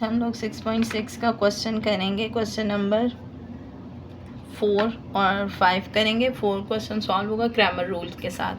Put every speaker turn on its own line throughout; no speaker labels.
हम लोग 6.6 का क्वेश्चन करेंगे, क्वेश्चन नंबर 4 और 5 करेंगे। 4 क्वेश्चन सॉल्व होगा ग्रामर रूल के साथ।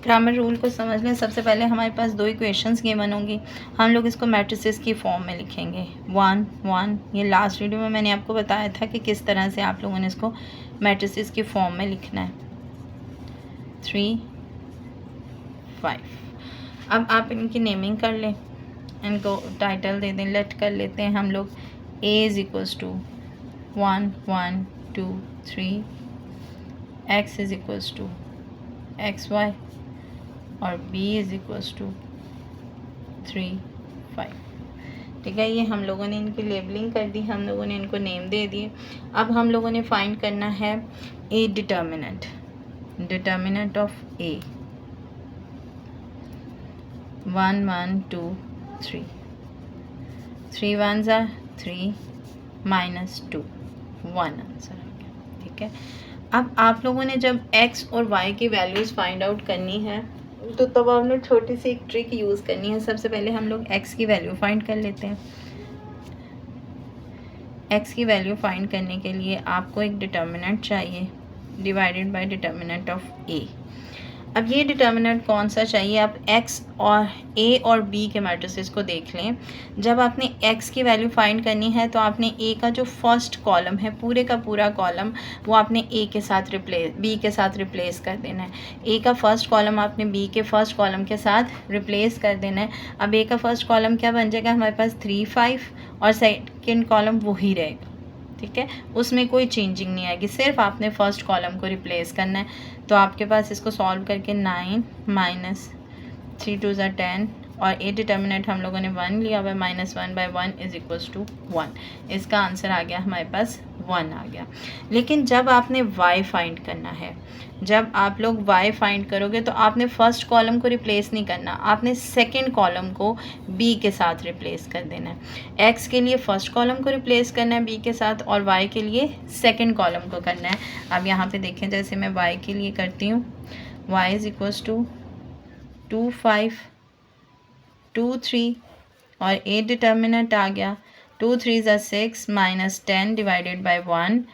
ग्रामर रूल को समझ लें। सबसे पहले हमारे पास 2 इक्वेशंस गिवन होंगी, हम लोग इसको मैट्रिसेस की फॉर्म में लिखेंगे 1 1। ये लास्ट वीडियो में मैंने आपको बताया था कि किस तरह से आप लोगों ने इसको मैट्रिसेस की फॉर्म में लिखना है। 3 5। अब आप इनकी नेमिंग कर लें, इनको टाइटल दे दें, लेट कर लेते हैं हम लोग। A is equals to 1 1 2 3, X is equals to XY और B इज इक्वल्स टू 3 5। ठीक है, ये हम लोगों ने इनकी लेबलिंग कर दी, हम लोगों ने इनको नेम दे दिए। अब हम लोगों ने फाइंड करना है A determinant, determinant of A 1 1 2 3, 3 1s are 3 minus 2, 1 answer आ गया। ठीक है, अब आप लोगों ने जब x और y की वैल्यूज़ फाइंड आउट करनी है तो तब आपने छोटी सी एक ट्रिक यूज़ करनी है। सबसे पहले हम लोग x की वैल्यू फाइंड कर लेते हैं। x की वैल्यू फाइंड करने के लिए आपको एक डिटर्मिनेंट चाहिए, divided by determinant of a। अब ये डिटर्मिनेंट कौन सा चाहिए, आप x और a और b के मैट्रिसेस को देख लें। जब आपने x की वैल्यू फाइंड करनी है तो आपने a का जो फर्स्ट कॉलम है, पूरे का पूरा कॉलम, वो आपने b के साथ रिप्लेस कर देना है। a का फर्स्ट कॉलम आपने b के फर्स्ट कॉलम के साथ रिप्लेस कर देना है। अब a का फर्स्ट कॉलम क्या बन जाएगा हमारे पास 3 5 और सेकेंड कॉलम वही रहेगा। ठीक है, उसमें कोई चेंजिंग नहीं आएगी, सिर्फ आपने फर्स्ट कॉलम को रिप्लेस करना है। तो आपके पास इसको सॉल्व करके 9 माइनस 3 2 ज़ा 10 और ए डिटर्मिनेंट हम लोगों ने 1 लिया हुआ है, -1/1 इज इक्वल्स टू 1। इसका आंसर आ गया हमारे पास 1 आ गया। लेकिन जब आपने y फाइंड करना है, जब आप लोग y फाइंड करोगे तो आपने फर्स्ट कॉलम को रिप्लेस नहीं करना, आपने सेकंड कॉलम को b के साथ रिप्लेस कर देना है। x के लिए फर्स्ट कॉलम को रिप्लेस करना है b के साथ और y के लिए सेकंड कॉलम को करना है। अब यहाँ पे देखें, जैसे मैं y के लिए करती हूँ, y इज इक्वल्स टू 2 5 2 3 और ए डिटर्मिनेंट आ गया 2 3 ज़ा 6 minus 10 divided by 1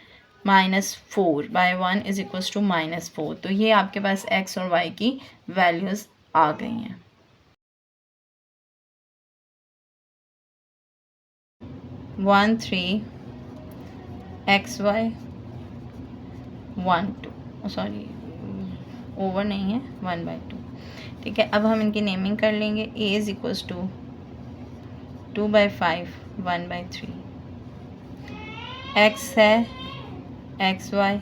-4/1 is equals to -4। तो ये आपके पास x और y की वैल्यूज़ आ गई हैं। 1 3 XY 1 2, सॉरी ओवर नहीं है, 1/2। ठीक है, अब हम इनकी नेमिंग कर लेंगे। a is equals to 2/5 1/3, x है XY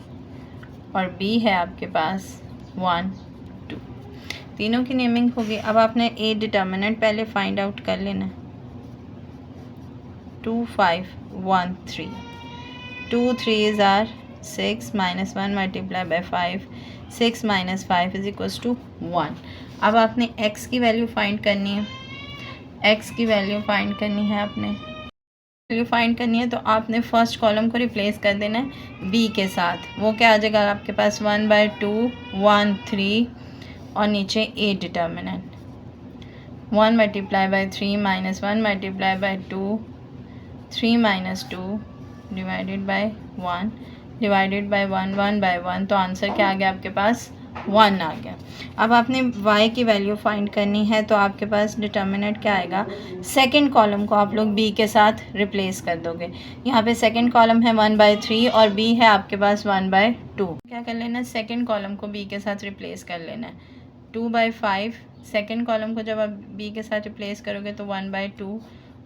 और b है आपके पास 1 2। तीनों की नेमिंग होगी। अब आपने a डिटर्मिनेंट पहले फाइंड आउट कर लेना है। 2 5 1 3, 2 3s are 6 minus 1 multiplied by 5, 6 minus 5 is equals to 1। अब आपने x की वैल्यू फाइंड करनी है, x की वैल्यू फाइंड करनी है, आपने वैल्यू फाइंड करनी है तो आपने फर्स्ट कॉलम को रिप्लेस कर देना है b के साथ। वो क्या आ जाएगा आपके पास 1/2 1 3 और नीचे a determinant 1 multiply by 3 minus 1 multiply by 2 3 minus 2 divided by 1 divided by 1 1/1। तो आंसर क्या आ गया आपके पास 1 आ गया। अब आपने y की वैल्यू फाइंड करनी है तो आपके पास डिटर्मिनेंट क्या आएगा, सेकंड कॉलम को आप लोग b के साथ रिप्लेस कर दोगे। यहाँ पे सेकंड कॉलम है 1/3 और b है आपके पास 1/2। क्या कर लेना है, सेकंड कॉलम को b के साथ रिप्लेस कर लेना है। 2/5 सेकंड कॉलम को जब आप b के साथ रिप्लेस करोगे तो 1/2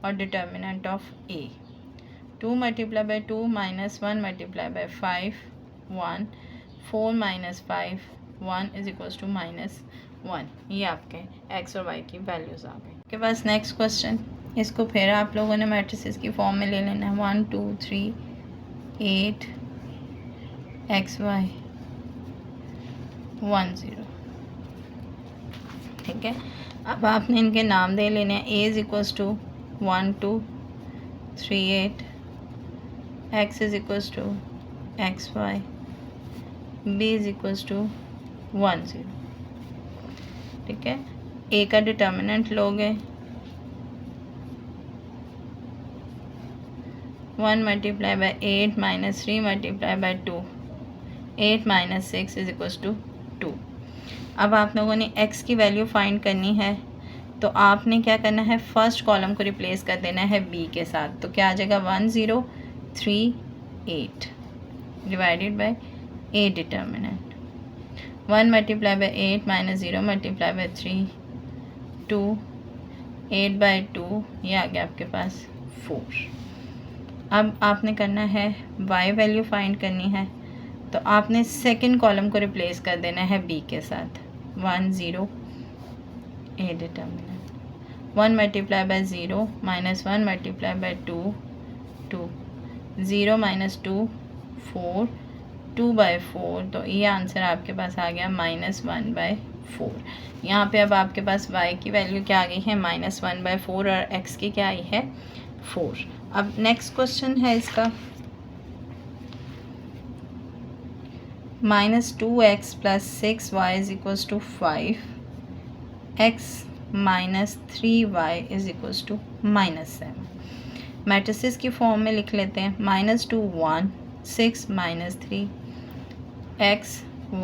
और determinant of a 2 multiply by 2 minus 1 multiply by 5 1 4 minus 5 1 is equals to -1। ये आपके x और y की वैल्यूज़ आ गई। आपके पास नेक्स्ट क्वेश्चन, इसको फिर आप लोगों ने मैट्रिसेस की फॉर्म में ले लेना है। 1 2 3 8 XY 1 0। ठीक है, अब आपने इनके नाम दे लेने हैं। a is equals to 1 2 3 8, x is equals to XY, b is equals to 1 0। ठीक है, a का डिटर्मिनेंट लोगे 1 multiply by 8 minus 3 multiply by 2, 8 minus 6 is equals to 2। अब आप लोगों ने x की वैल्यू फाइंड करनी है, तो आपने क्या करना है, फर्स्ट कॉलम को रिप्लेस कर देना है b के साथ। तो क्या आ जाएगा 1 0 3 8 divided by a determinant. 1 multiply by 8 minus 0 multiply by 3 2, 8 by 2 ये आ गया आपके पास 4। अब आपने करना है y वैल्यू फाइंड करनी है, तो आपने सेकंड कॉलम को रिप्लेस कर देना है b के साथ। 1 0 a determinant. 1 multiply by 0 minus 1 multiply by 2 2, 0 minus 2 4, 2 by 4, तो ये आंसर आपके पास आ गया -1/4। यहाँ पे अब आपके पास y की वैल्यू क्या आ गई है, -1/4 और x की क्या आई है 4। अब नेक्स्ट क्वेश्चन है इसका -2x + 6y = 5, x - 3y = -7। Matrices की फॉर्म में लिख लेते हैं। -2 1, 6 - 3 x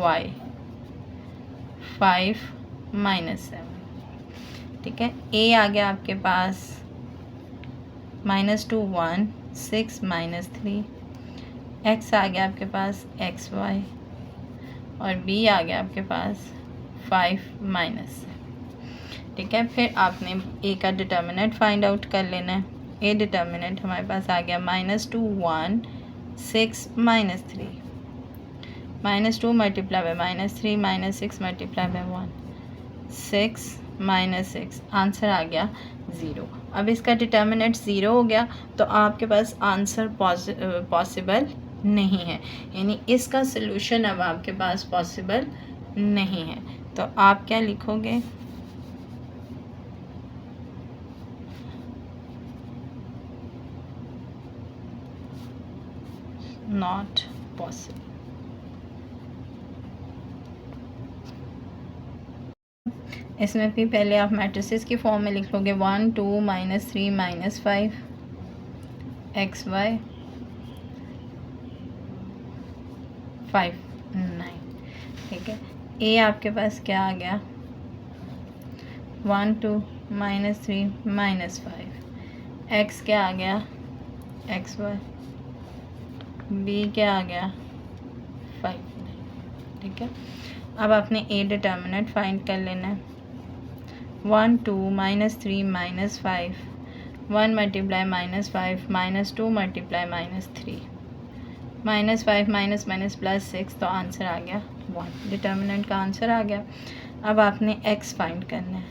y 5 -7। ठीक है, a आ गया आपके पास -2 1, 6 - 3, x आ गया आपके पास x y, और b आ गया आपके पास 5 -7। ठीक है, फिर आपने a का डिटर्मिनेंट फाइंड आउट कर लेना है। a डिटर्मिनेंट हमारे पास आ गया -2 1, 6 - 3, -2 multiply by -3 -6 multiply by 1, 6 - 6, answer आ गया 0। अब इसका डिटर्मिनेंट 0 हो गया, तो आपके पास आंसर पॉसिबल नहीं है, यानी इसका सलूशन अब आपके पास पॉसिबल नहीं है। तो आप क्या लिखोगे, नॉट पॉसिबल। इसमें भी पहले आप मैट्रिसेस की फॉर्म में लिख लोगे 1 2 -3 -5 x y 5 9। ठीक है, a आपके पास क्या आ गया 1 2 -3 -5, x क्या आ गया x y, b क्या आ गया 5 9। ठीक है, अब आपने a डिटर्मिनेंट फाइंड कर लेना है। 1 2 -3 -5, 1 मल्टीप्लाई -5 -2 मल्टीप्लाई -3, -5 माइनस +6, तो आंसर आ गया 1। डिटर्मिनेंट का आंसर आ गया। अब आपने x फाइंड करना है।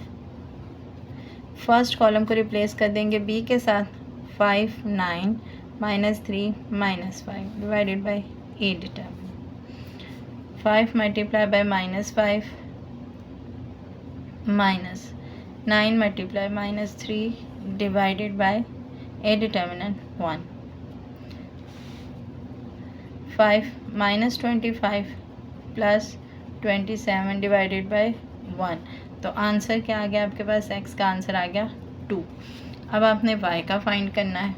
फर्स्ट कॉलम को रिप्लेस कर देंगे b के साथ। 5 9 -3 -5 divided by a determinant. 5 multiply by -5 -9 multiply -3 divided by a determinant 1। 5 -25 + 27 divided by 1, तो आंसर क्या आ गया आपके पास, x का आंसर आ गया 2। अब आपने y का फाइंड करना है।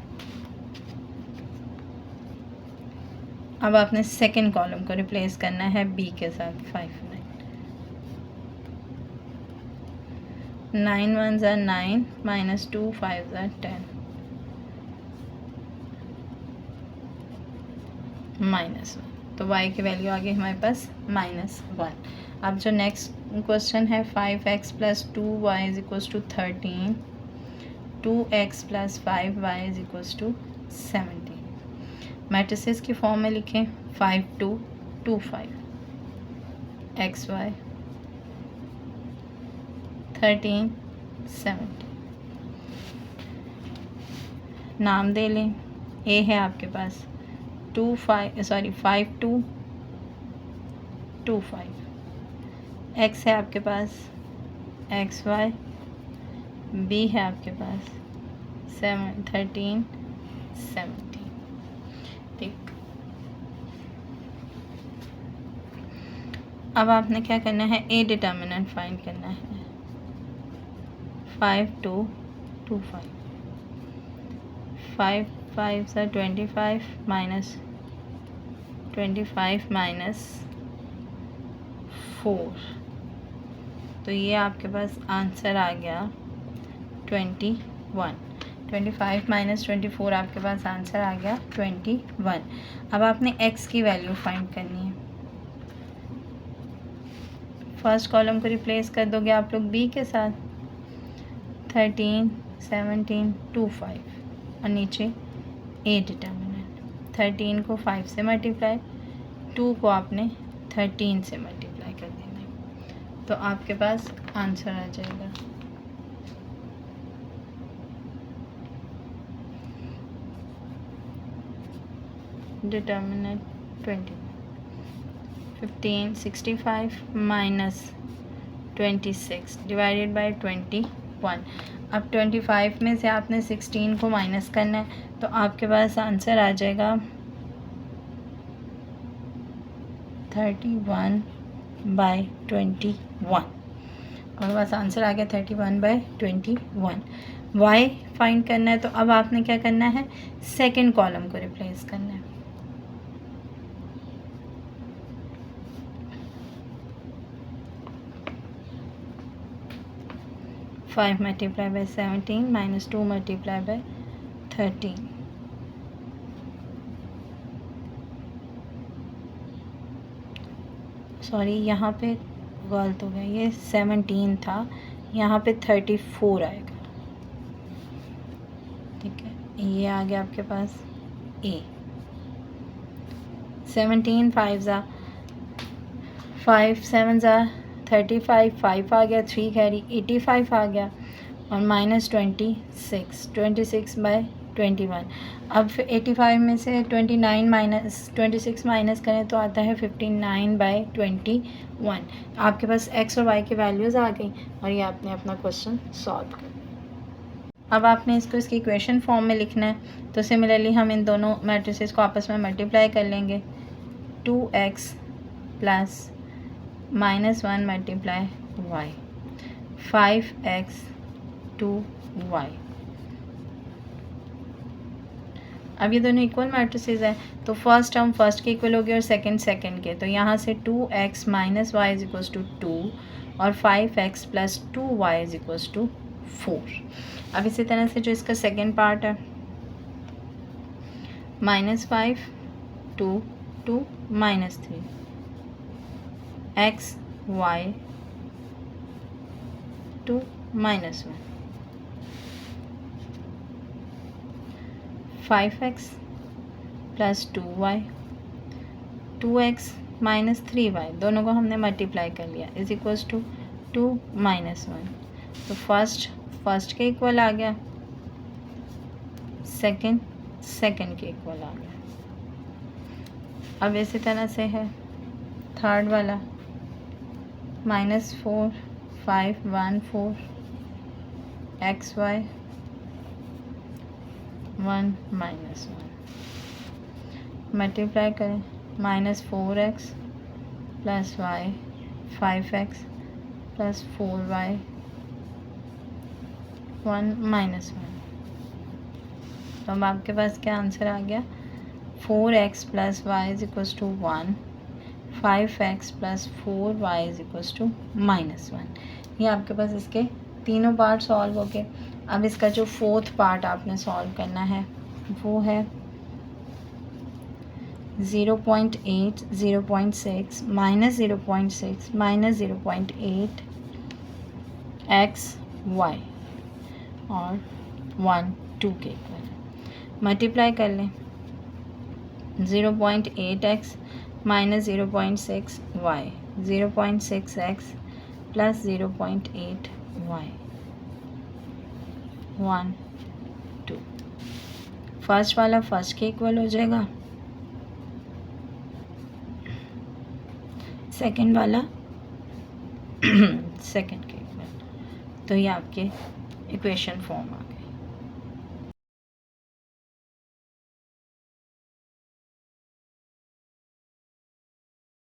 अब आपने सेकंड कॉलम को रिप्लेस करना है b के साथ। 5 9 1s are 9 -2 5s are 10 -1, तो y की वैल्यू आ गई हमारे पास -1। अब जो नेक्स्ट क्वेश्चन है 5x + 2y = 13, 2x + 5y = 17। Matrices की फॉर्म में लिखें 5 2 2 5, x y 13 17। नाम दे लें। a है आपके पास 5 2 2 5, x है आपके पास x y, b है आपके पास 13 17। ठीक, अब आपने क्या करना है, a डिटर्मिनेंट फाइंड करना है। 5 2 2 5, 5 5 सा 25 माइनस 25 माइनस 4, तो ये आपके पास आंसर आ गया 21। 25 माइनस 24 आपके पास आंसर आ गया 21। अब आपने x की वैल्यू फाइंड करनी है। फर्स्ट कॉलम को रिप्लेस कर दोगे आप लोग b के साथ, 13 17 2 5, और नीचे a डिटर्मिनेंट। 13 को 5 से मल्टीप्लाई, 2 को आपने 13 से मल्टीप्लाई कर देना है, तो आपके पास आंसर आ जाएगा। Determinant 20, 15 65 minus 26 divided by 21। अब 25 में से आपने 16 को माइनस करना है, तो आपके पास आंसर आ जाएगा 31/21। और बस आंसर आ गया 31/21। y फाइंड करना है, तो अब आपने क्या करना है, सेकंड कॉलम को रिप्लेस करना है। Five multiply by 17 minus 2 multiply bye 13, sorry यहाँ पे गलत हो गया, ये 17 था, यहाँ पे 34 आएगा। ठीक है, ये आ गया आपके पास a। 17 5 ज़ा 5 7 ज़ा 35, 5 आ गया, 3 कैरी 85 आ गया, और माइनस 26/21। अब 85 में से 29 माइनस 26 माइनस करें तो आता है 59/21। आपके पास x और y की वैल्यूज़ आ गई, और ये आपने अपना क्वेश्चन सॉल्व कर लिया। अब आपने इसको इसकी इक्वेशन फॉर्म में लिखना है, तो सिमिलरली हम इन दोनों मैट्रिसेस को आपस में मल्टीप्लाई कर लेंगे। 2x plus -1 multiply y, 5x 2y। अब ये दोनों इक्वल मैट्रिसेस हैं, तो फर्स्ट टर्म फर्स्ट के इक्वल हो गया और सेकंड सेकंड के, तो यहाँ से 2x minus y is equals to 2 और 5x plus 2y is equals to 4। अब इसी तरह से जो इसका सेकंड पार्ट है, -5 2 2 -3 x y 2 -1 5x plus 2y 2x minus 3y, दोनों को हमने मल्टीप्लाई कर लिया, इज इक्वल्स टू 2 -1। तो फर्स्ट के इक्वल आ गया, सेकंड के इक्वल आ गया। अब इसी तरह से है थर्ड वाला, -4 5 1 4 xy 1 -1 मल्टीप्लाई करें, -4x plus y 5x plus 4y 1 -1। तो अब आपके पास क्या आंसर आ गया, 4x plus y is equals to 1, 5x plus 4y is equals to -1। ये आपके पास इसके तीनों पार्ट सॉल्व हो गए। अब इसका जो फोर्थ पार्ट आपने सॉल्व करना है वो है 0.8 0.6 माइनस 0.6 माइनस 0.8 x y और 1 2 के इक्वल। मल्टीप्लाई कर लें, 0.8x minus 0.6 y 0.6x plus 0.8 y 1 2। First वाला फर्स्ट के इक्वल हो जाएगा, सेकंड वाला सेकंड के इक्वल। तो ये आपके इक्वेशन फॉर्म आ गए।